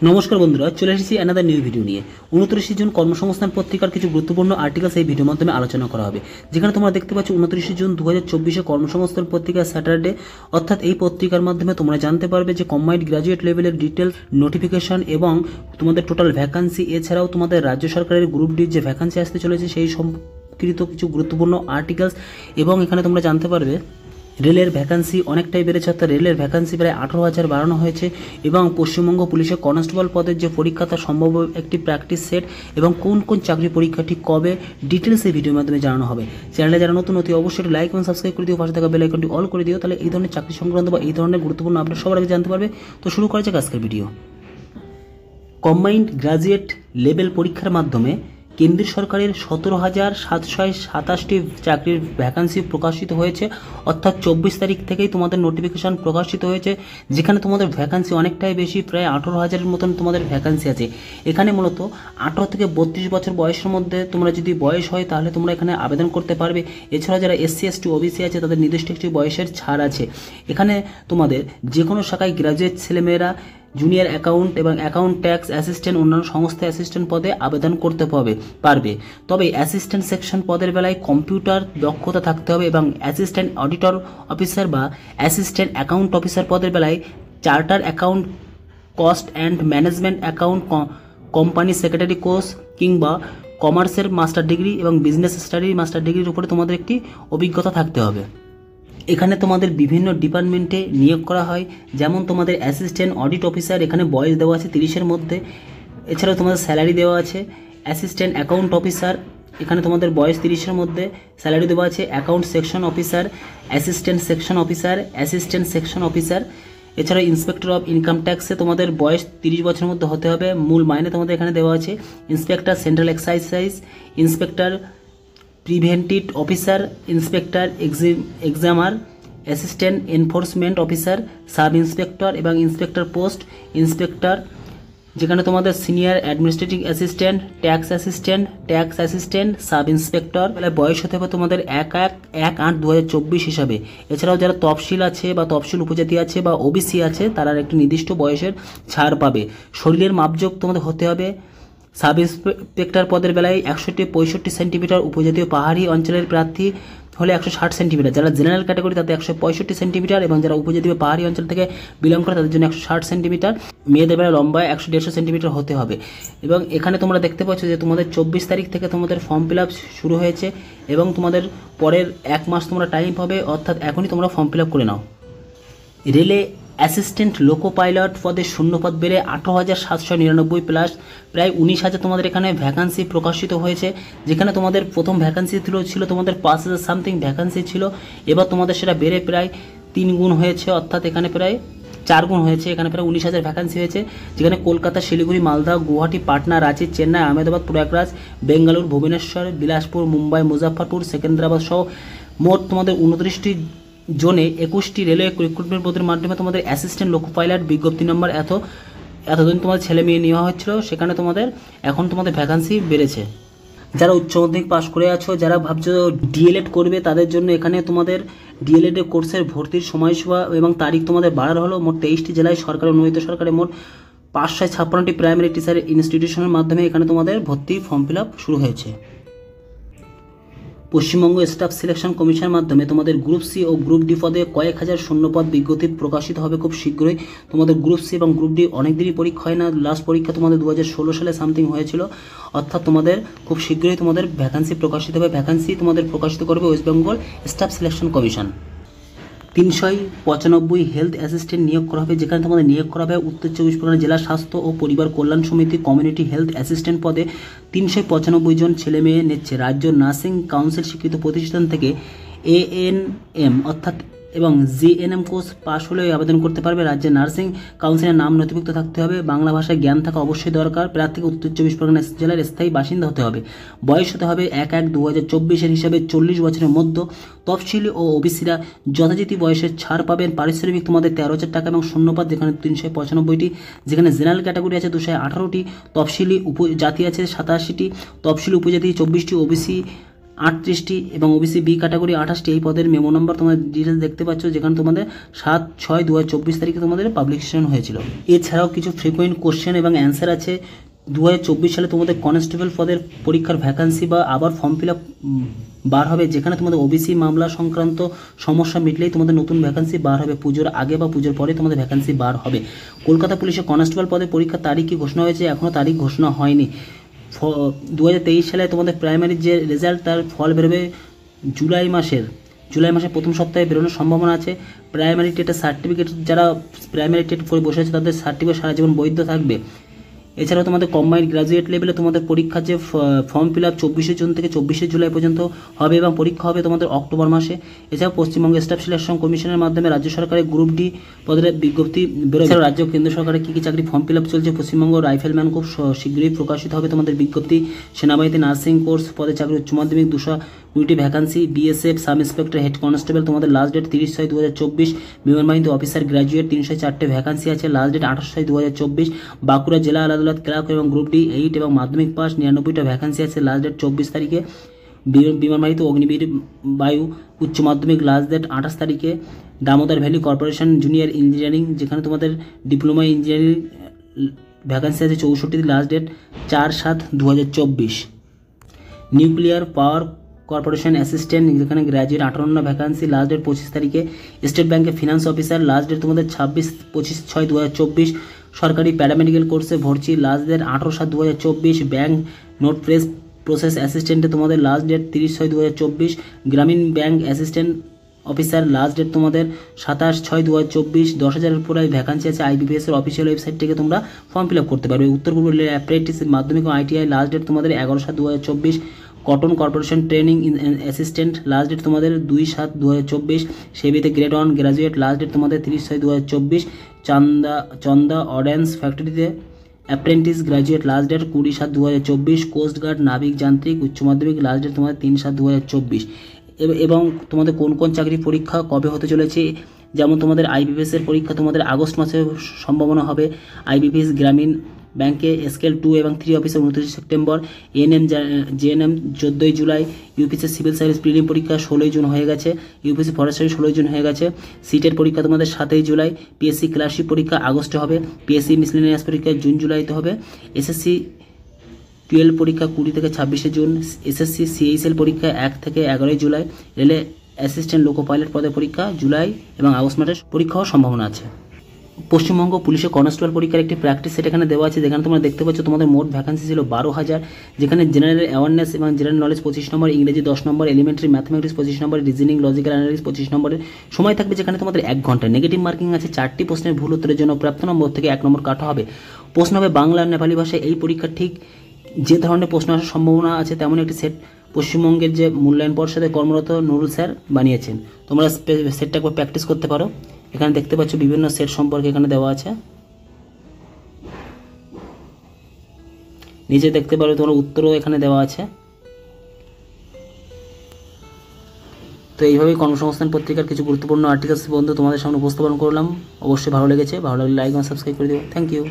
নমস্কার বন্ধুরা, চলে এসেছি অ্যানাদার নিউ ভিডিও নিয়ে। 29 জুন কর্মসংস্থান পত্রিকার কিছু গুরুত্বপূর্ণ আর্টিকেলস এই ভিডিওর মাধ্যমে আলোচনা করা হবে। যেখানে তোমরা দেখতে পাচ্ছ 29 জুন 2024 কর্মসংস্থান পত্রিকা স্যাটারডে, অর্থাৎ এই পত্রিকার মাধ্যমে তোমরা জানতে পারবে যে কম্বাইন্ড গ্র্যাজুয়েট লেভেলের ডিটেলস নোটিফিকেশন এবং তোমাদের টোটাল ভ্যাকান্সি, এছাড়াও তোমাদের রাজ্য সরকারের গ্রুপ ডির যে ভ্যাকান্সি আসতে চলেছে সেই সম্পর্কিত কিছু গুরুত্বপূর্ণ আর্টিকেলস। এবং এখানে তোমরা জানতে পারবে রেলের ভ্যাকান্সি অনেকটাই বেড়েছে, অর্থাৎ রেলের ভ্যাকান্সি প্রায় 18,000 বাড়ানো হয়েছে। এবং পশ্চিমবঙ্গ পুলিশের কনস্টেবল পদের যে পরীক্ষা তার সম্ভব একটি প্র্যাকটিস সেট এবং কোন কোন চাকরি পরীক্ষাটি কবে ডিটেলস এই ভিডিওর মাধ্যমে জানানো হবে। চ্যানেলে যারা নতুন অবশ্যই লাইক এবং সাবস্ক্রাইব করে দিও, পাশে থাকা বেল আইকনটি অল করে দিও, তাহলে এই ধরনের চাকরি সংক্রান্ত বা এই ধরনের গুরুত্বপূর্ণ আপডেট সবার আগে জানতে পারবে। তো শুরু করা যাক আজকের ভিডিও। কম্বাইন্ড গ্র্যাজুয়েট লেভেল পরীক্ষার মাধ্যমে কেন্দ্রীয় সরকারের 17,727টি চাকরির ভ্যাকান্সি প্রকাশিত হয়েছে, অর্থাৎ 24 তারিখ থেকেই তোমাদের নোটিফিকেশন প্রকাশিত হয়েছে। যেখানে তোমাদের ভ্যাকান্সি অনেকটাই বেশি, প্রায় 18,000-এর মতন তোমাদের ভ্যাকান্সি আছে। এখানে মূলত 18 থেকে 32 বছর বয়সের মধ্যে তোমরা যদি বয়স হয় তাহলে তোমরা এখানে আবেদন করতে পারবে। এছাড়া যারা SC ST OBC আছে তাদের নির্দিষ্ট একটি বয়সের ছাড় আছে। এখানে তোমাদের যে কোনো শাখায় গ্র্যাজুয়েট ছেলেমেয়েরা জুনিয়র অ্যাকাউন্ট এবং অ্যাকাউন্ট ট্যাক্স অ্যাসিস্ট্যান্ট অন্যান্য সংস্থা অ্যাসিস্ট্যান্ট পদে আবেদন করতে পারবে। তবে অ্যাসিস্ট্যান্ট সেকশন পদের বেলায় কম্পিউটার দক্ষতা থাকতে হবে এবং অ্যাসিস্ট্যান্ট অডিটর অফিসার বা অ্যাসিস্ট্যান্ট অ্যাকাউন্ট অফিসার পদের বেলায় charter account, cost and management account, company secretary course কিংবা কমার্সের মাস্টার ডিগ্রি এবং বিজনেস স্টাডির মাস্টার ডিগ্রির উপরে তোমাদের একটি অভিজ্ঞতা থাকতে হবে। এখানে তোমাদের বিভিন্ন ডিপার্টমেন্টে নিয়োগ করা হয়, যেমন তোমাদের অ্যাসিস্ট্যান্ট অডিট অফিসার, এখানে বয়স দেওয়া আছে 30-এর মধ্যে। এছাড়াও তোমাদের স্যালারি দেওয়া আছে। অ্যাসিস্ট্যান্ট অ্যাকাউন্ট অফিসার, এখানে তোমাদের বয়স 30-এর মধ্যে, স্যালারি দেওয়া আছে। Account section officer, assistant section officer, assistant section officer. এছাড়া ইন্সপেক্টর অফ ইনকাম ট্যাক্সে তোমাদের বয়স 30 বছরের মধ্যে হতে হবে। মূল মাইনে তোমাদের এখানে দেওয়া আছে। Inspector central excise, inspector preventive officer, inspector examiner, assistant enforcement officer, sub inspector এবং ইন্সপেক্টর পোস্ট ইন্সপেক্টর, যেখানে তোমাদের senior administrative assistant, tax assistant, sub inspector. বয়স হতে হবে তোমাদের 1/8/2024 হিসাবে। এছাড়াও যারা তফসিল আছে বা তফসিল উপজাতি আছে বা OBC আছে তারা একটি নির্দিষ্ট বয়সের ছাড় পাবে। শরীরের মাপযোগ তোমাদের হতে হবে সাব ইন্সপেক্টর পদের বেলায় 165 সেন্টিমিটার, উপজাতীয় পাহাড়ি অঞ্চলের প্রার্থী হলে 160 সেন্টিমিটার, যারা জেনারেল ক্যাটাগরি তাদের 165 সেন্টিমিটার এবং যারা উপজাতীয় পাহাড়ি অঞ্চল থেকে বিলং করে তাদের জন্য 160 সেন্টিমিটার। মেয়েদের বেলায় লম্বায় 150 সেন্টিমিটার হতে হবে। এবং এখানে তোমরা দেখতে পাচ্ছ যে তোমাদের 24 তারিখ থেকে তোমাদের ফর্ম ফিল আপ শুরু হয়েছে এবং তোমাদের পরের 1 মাস তোমরা টাইম পাবে, অর্থাৎ এখনই তোমরা ফর্ম ফিল আপ করে নাও। রেলে অ্যাসিস্ট্যান্ট লোকো পাইলট পদের শূন্যপদ বেড়ে 18,799 প্লাস প্রায় 19,000 তোমাদের এখানে ভ্যাকান্সি প্রকাশিত হয়েছে। যেখানে তোমাদের প্রথম ভ্যাকান্সি ছিল তোমাদের 5,000 সামথিং ভ্যাকান্সি ছিল, এবার তোমাদের সেটা বেড়ে প্রায় 3 গুণ হয়েছে, অর্থাৎ এখানে প্রায় 4 গুণ হয়েছে। এখানে প্রায় 19,000 ভ্যাকান্সি হয়েছে, যেখানে কলকাতা, শিলিগুড়ি, মালদা, গুয়াহাটি, পাটনা, রাঁচি, চেন্নাই, আহমেদাবাদ, প্রয়াগরাজ, বেঙ্গালুরু, ভুবনেশ্বর, বিলাসপুর, মুম্বাই, মুজাফরপুর, সেকেন্দ্রাবাদ সহ মোট তোমাদের 29টি জোনে 21টি রেলওয়ে রিক্রুটমেন্ট বোর্ডের মাধ্যমে তোমাদের অ্যাসিস্ট্যান্ট লোকো পাইলট বিজ্ঞপ্তি নম্বর এতদিন তোমাদের ছেলে মেয়ে নেওয়া হচ্ছিল, সেখানে তোমাদের এখন তোমাদের ভ্যাকান্সি বেড়েছে। যারা উচ্চ মাধ্যমিক পাশ করে আছো, যারা ভাবছো DLED করবে তাদের জন্য এখানে তোমাদের DLED কোর্সের ভর্তির সময়সীমা এবং তারিখ তোমাদের বাড়ানো হলো। মোট 23টি জেলায় সরকার অনুমোদিত সরকারের মোট 556টি প্রাইমারি টিচার ইনস্টিটিউশনের মাধ্যমে এখানে তোমাদের ভর্তি ফর্ম ফিল আপ শুরু হয়েছে। পশ্চিমবঙ্গ স্টাফ সিলেকশন কমিশনের মাধ্যমে তোমাদের গ্রুপ সি ও গ্রুপ ডি পদে কয়েক হাজার শূন্যপদ বিজ্ঞপ্তি প্রকাশিত হবে খুব শীঘ্রই। তোমাদের গ্রুপ সি এবং গ্রুপ ডি অনেক দিনই পরীক্ষা হয় না, লাস্ট পরীক্ষা তোমাদের 2016 সালে সামথিং হয়েছিল, অর্থাৎ তোমাদের খুব শীঘ্রই তোমাদের ভ্যাকান্সি প্রকাশিত হবে। ভ্যাকান্সি তোমাদের প্রকাশিত করবে West Bengal staff selection commission. 395 health assistant নিয়োগ করা হবে, যেখানে তোমাদের নিয়োগ করা হবে উত্তর 24 পরগনা জেলা স্বাস্থ্য ও পরিবার কল্যাণ সমিতি কমিউনিটি হেলথ অ্যাসিস্ট্যান্ট পদে 395 জন ছেলে মেয়ে নিচ্ছে। রাজ্য নার্সিং কাউন্সিল স্বীকৃত প্রতিষ্ঠান থেকে ANM অর্থাৎ এবং GNM কোর্স পাশ হলেও আবেদন করতে পারবে। রাজ্যের নার্সিং কাউন্সিলের নাম নথিভুক্ত থাকতে হবে। বাংলা ভাষায় জ্ঞান থাকা অবশ্যই দরকার। প্রার্থীকে উত্তর 24 পরগনা জেলার স্থায়ী বাসিন্দা হতে হবে। বয়স হতে হবে 1/1/2024 হিসাবে 40 বছরের মধ্যে। তফসিলি ও OBCরা যথাযথ বয়সের ছাড় পাবেন। পারিশ্রমিক তোমাদের 13,000 টাকা এবং শূন্যপদ যেখানে 395টি, যেখানে জেনারেল ক্যাটাগরি আছে 218টি, তফসিলি উপজাতি আছে 87টি, তফসিলি উপজাতি 24টি, OBC 38টি এবং ওবিসি বি ক্যাটাগরি 28টি এই পদের মেমো নাম্বার তোমাদের ডিটেলস দেখতে পাচ্ছ, যেখানে তোমাদের 7/6/2024 তারিখে তোমাদের পাবলিকেশন হয়েছিল। এছাড়াও কিছু ফ্রিকোয়েন্ট কোশ্চেন এবং অ্যান্সার আছে। 2024 সালে তোমাদের কনস্টেবল পদের পরীক্ষার ভ্যাকান্সি বা আবার ফর্ম ফিল আপ বার হবে, যেখানে তোমাদের ওবিসি মামলা সংক্রান্ত সমস্যা মিটলেই তোমাদের নতুন ভ্যাকান্সি বার হবে। পুজোর আগে বা পুজোর পরে তোমাদের ভ্যাকান্সি বার হবে। কলকাতা পুলিশে কনস্টেবল পদে পরীক্ষার তারিখ কি ঘোষণা হয়েছে? এখনও তারিখ ঘোষণা হয়নি। 2023 সালে তোমাদের প্রাইমারির যে রেজাল্ট তার ফল বেরোবে জুলাই মাসের প্রথম সপ্তাহে বেরোনোর সম্ভাবনা আছে। প্রাইমারি টেটের সার্টিফিকেট, যারা প্রাইমারি টেট করে বসে আছে তাদের সার্টিফিকেট সারা জীবন বৈধ থাকবে। এছাড়াও তোমাদের কম্বাইন্ড গ্রাজুয়েট লেভেলে তোমাদের পরীক্ষার যে ফর্ম ফিল আপ 24শে জুন থেকে 24শে জুলাই পর্যন্ত হবে এবং পরীক্ষা হবে তোমাদের অক্টোবর মাসে। এছাড়াও পশ্চিমবঙ্গ স্টাফ সিলেকশন কমিশনের মাধ্যমে রাজ্য সরকারের গ্রুপ ডি পদের বিজ্ঞপ্তি বেরোবে। এছাড়াও রাজ্য কেন্দ্র সরকারের কী কী চাকরি ফর্ম ফিল আপ চলছে পশ্চিমবঙ্গ রাইফেলম্যান খুব শীঘ্রই প্রকাশিত হবে তোমাদের বিজ্ঞপ্তি। সেনাবাহিনীতে নার্সিং কোর্স পদে চাকরি উচ্চ মাধ্যমিক 220টি vacancy. BSF sub inspector head constable তোমাদের লাস্ট ডেট 30/6/2024। বিমান বাহিনীতে অফিসার গ্র্যাজুয়েট 304টে ভ্যাকান্সি আছে, লাস্ট ডেট 28/6/2024। বাঁকুড়া জেলা আদালত ক্লার্ক এবং গ্রুপ ডি 8 এবং মাধ্যমিক পাস 99টা ভ্যাকান্সি আছে, লাস্ট ডেট 24 তারিখে। বিমান বাহিনীতে অগ্নিবীর বায়ু উচ্চ মাধ্যমিক লাস্ট ডেট 28 তারিখে। Damodar valley corporation junior engineering, যেখানে তোমাদের ডিপ্লোমা ইঞ্জিনিয়ারিং ভ্যাকান্সি আছে 64টি, last date 4/7/2024। Nuclear power corporation assistant, যেখানে গ্র্যাজুয়েট 58 ভ্যাকান্সি, লাস্ট ডেট 25 তারিখে। স্টেট ব্যাংকে ফিনান্স অফিসার, লাস্ট ডেট তোমাদের 26/6/2024। সরকারি প্যারামেডিক্যাল কোর্সে ভর্তি, last date 18/7/2024। Bank note press process অ্যাসিস্ট্যান্টে তোমাদের লাস্ট ডেট 30/6/2024। গ্রামীণ bank assistant officer, last date তোমাদের 27/6/2024। 10,000-এর উপরে ভ্যাকান্সি আছে। আইবিপিএস এর অফিসিয়াল ওয়েবসাইট থেকে তোমরা ফর্ম ফিল আপ করতে পারবে। উত্তর পূর্ব রেলের অ্যাপ্রেন্টিস মাধ্যমিক ও আইটিআই, লাস্ট ডেট তোমাদের 11/7/2024। Cotton corporation training assistant, last date তোমাদের 2/7/2024। সেবিতে গ্রেড 1 গ্র্যাজুয়েট, লাস্ট ডেট তোমাদের 30/6/2024। চন্দা অর্ডেন্স ফ্যাক্টরিতে apprentice graduate, last date 20/7/2024। Coast guard নাবিক যান্ত্রিক উচ্চ মাধ্যমিক, লাস্ট ডেট তোমাদের 3/7/2024। এবং তোমাদের কোন কোন চাকরি পরীক্ষা কবে হতে চলেছে, যেমন তোমাদের আইবিপিএস এর পরীক্ষা তোমাদের আগস্ট মাসে সম্ভাবনা হবে। আইবিপিএস গ্রামীণ ব্যাংকে স্কেল 2 এবং 3 officer 29 September. GNM 14 July. UPSC civil service prelim পরীক্ষা 16 জুন হয়ে গেছে। ইউপিএসসি ফরেস্টারি 16 জুন হয়ে গেছে। সিটের পরীক্ষা তোমাদের 7 জুলাই। পিএসসি ক্লার্কশিপ পরীক্ষা আগস্টে হবে। পিএসসি মিসলেনিয়াস পরীক্ষা জুন জুলাইতে হবে। এসএসসি 12 পরীক্ষা 20 থেকে 26 জুন। এসএসসি সিএইচএল পরীক্ষা 1 থেকে 11 জুলাই। রেলে অ্যাসিস্ট্যান্ট লোকো পাইলট পদে পরীক্ষা জুলাই এবং আগস্ট মাসে পরীক্ষা হওয়ার সম্ভাবনা আছে। পশ্চিমবঙ্গ পুলিশের কনস্টেবল পরীক্ষার একটি প্র্যাকটিস সেট এখানে দেওয়া আছে, যেখানে তোমরা দেখতে পাচ্ছ তোমাদের মোট ভ্যাকান্সি ছিল 12,000, যেখানে জেনারেল অ্যাওয়ারনেস এবং জেনারেল নলেজ 25 নম্বর, ইংরেজি 10 নম্বর, এলিমেন্টারি ম্যাথমেটিক্স 25 নম্বর, রিজনিং লজিক্যাল অ্যানালিসিস 25 নম্বরের সময় থাকবে, যেখানে তোমাদের 1 ঘন্টা। নেগেটিভ মার্কিং আছে। 4টি প্রশ্নের ভুল উত্তরের জন্য প্রাপ্ত নম্বর থেকে 1 নম্বর কাটা হবে। প্রশ্ন হবে বাংলা আর নেপালি ভাষায়। এই পরীক্ষার ঠিক যে ধরনের প্রশ্ন আসার সম্ভাবনা আছে তেমন একটি সেট পশ্চিমবঙ্গের যে মূল্যায়ন পর্ষদে কর্মরত নুরুল স্যার বানিয়েছেন। তোমরা সেটটা একবার প্র্যাকটিস করতে পারো। এখানে দেখতে পাচ্ছ বিভিন্ন সেট সম্পর্কে এখানে দেওয়া আছে। নিচে দেখতে পারো তোমার উত্তরও এখানে দেওয়া আছে। তো এইভাবেই কর্মসংস্থান পত্রিকার কিছু গুরুত্বপূর্ণ আর্টিকেলস বন্ধু তোমাদের সামনে উপস্থাপন করলাম। অবশ্যই ভালো লেগেছে, ভালো লাগলে লাইক এবং সাবস্ক্রাইব করে দিও। Thank you.